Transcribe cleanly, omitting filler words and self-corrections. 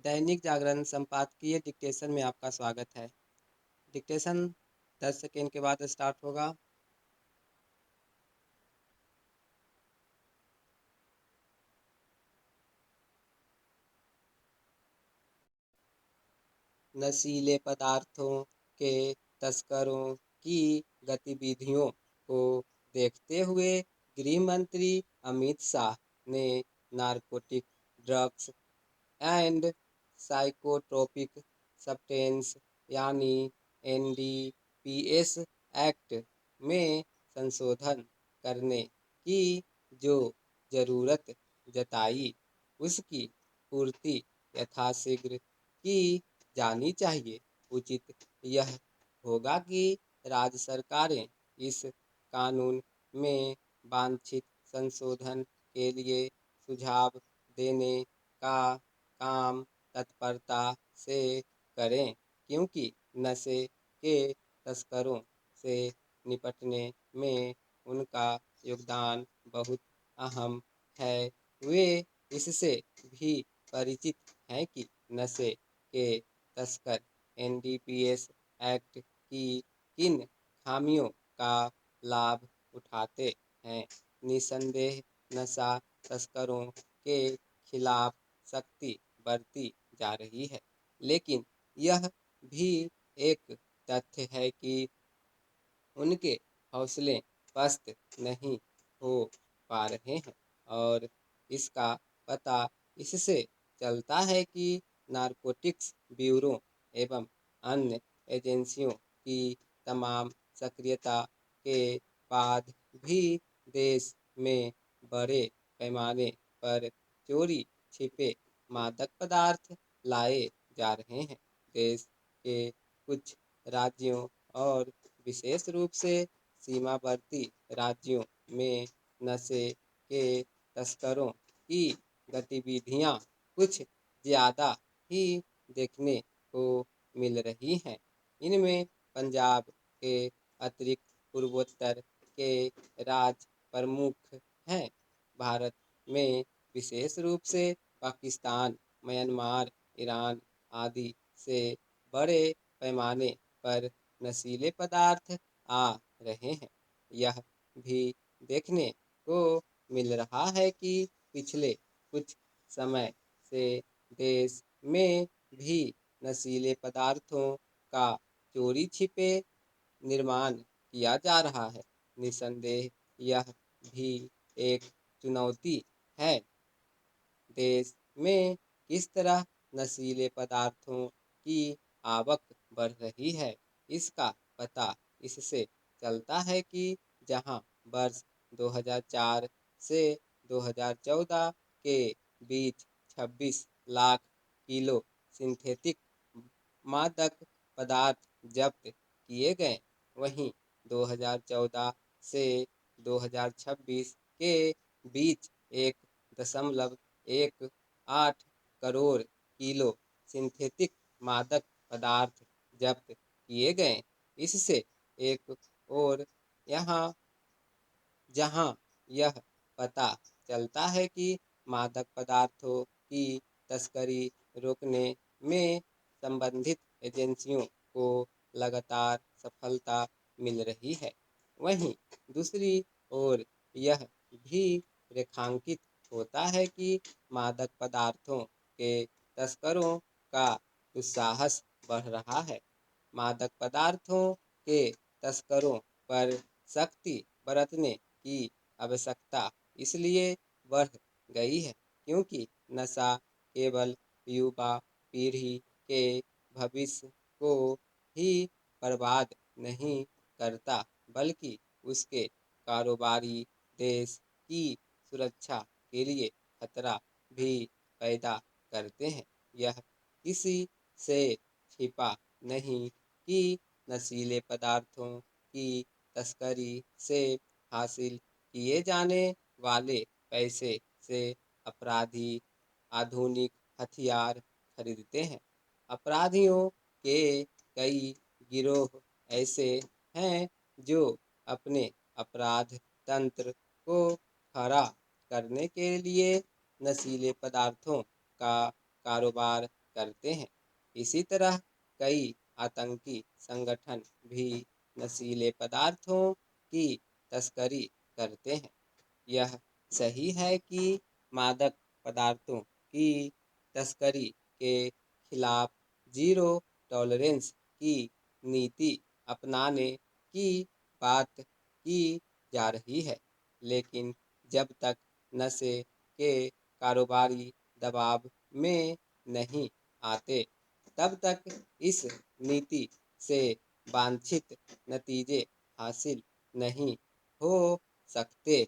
दैनिक जागरण संपादकीय डिक्टेशन में आपका स्वागत है। डिक्टेशन 10 सेकेंड के बाद स्टार्ट होगा। नशीले पदार्थों के तस्करों की गतिविधियों को देखते हुए गृह मंत्री अमित शाह ने narcotic drugs and psychotropic substance यानी एनडीपीएस एक्ट में संशोधन करने की जो जरूरत जताई, उसकी पूर्ति यथाशीघ्र की जानी चाहिए। उचित यह होगा कि राज्य सरकारें इस कानून में वांछित संशोधन के लिए सुझाव देने का काम तत्परता से करें, क्योंकि नशे के तस्करों से निपटने में उनका योगदान बहुत अहम है। वे इससे भी परिचित हैं कि नशे के तस्कर एनडीपीएस एक्ट की किन खामियों का लाभ उठाते हैं। निसंदेह नशा तस्करों के खिलाफ सख्ती बरती जा रही है, लेकिन यह भी एक तथ्य है कि उनके हौसले पस्त नहीं हो पा रहे हैं, और इसका पता इससे चलता है कि नारकोटिक्स ब्यूरो एवं अन्य एजेंसियों की तमाम सक्रियता के बाद भी देश में बड़े पैमाने पर चोरी छिपे मादक पदार्थ लाए जा रहे हैं। देश के कुछ राज्यों और विशेष रूप से सीमावर्ती राज्यों में नशे के तस्करों की गतिविधियां कुछ ज़्यादा ही देखने को मिल रही हैं। इनमें पंजाब के अतिरिक्त पूर्वोत्तर के राज्य प्रमुख हैं। भारत में विशेष रूप से पाकिस्तान, म्यांमार, ईरान आदि से बड़े पैमाने पर नशीले पदार्थ आ रहे हैं। यह भी देखने को मिल रहा है कि पिछले कुछ समय से देश में भी नशीले पदार्थों का चोरी छिपे निर्माण किया जा रहा है। निसंदेह यह भी एक चुनौती है। देश में किस तरह नशीले पदार्थों की आवक बढ़ रही है, इसका पता इससे चलता है कि जहां वर्ष 2004 से 2014 के बीच 26 लाख किलो सिंथेटिक मादक पदार्थ जब्त किए गए, वहीं 2014 से 2026 के बीच 1.18 करोड़ किलो सिंथेटिक मादक पदार्थ जब्त किए गए। इससे एक और यहाँ जहाँ यह पता चलता है कि मादक पदार्थों की तस्करी रोकने में संबंधित एजेंसियों को लगातार सफलता मिल रही है, वहीं दूसरी ओर यह भी रेखांकित होता है कि मादक पदार्थों के तस्करों का दुस्साहस बढ़ रहा है। मादक पदार्थों के तस्करों पर सख्ती बरतने की आवश्यकता इसलिए बढ़ गई है क्योंकि नशा केवल युवा पीढ़ी के भविष्य को ही बर्बाद नहीं करता, बल्कि उसके कारोबारी देश की सुरक्षा के लिए खतरा भी पैदा करते हैं। यह किसी से छिपा नहीं कि नशीले पदार्थों की तस्करी से हासिल किए जाने वाले पैसे से अपराधी आधुनिक हथियार खरीदते हैं। अपराधियों के कई गिरोह ऐसे हैं जो अपने अपराध तंत्र को खड़ा करने के लिए नशीले पदार्थों का कारोबार करते हैं। इसी तरह कई आतंकी संगठन भी नशीले पदार्थों की तस्करी करते हैं। यह सही है कि मादक पदार्थों की तस्करी के खिलाफ जीरो टॉलरेंस की नीति अपनाने की बात की जा रही है, लेकिन जब तक नशे के कारोबारी दबाव में नहीं आते, तब तक इस नीति से वांछित नतीजे हासिल नहीं हो सकते।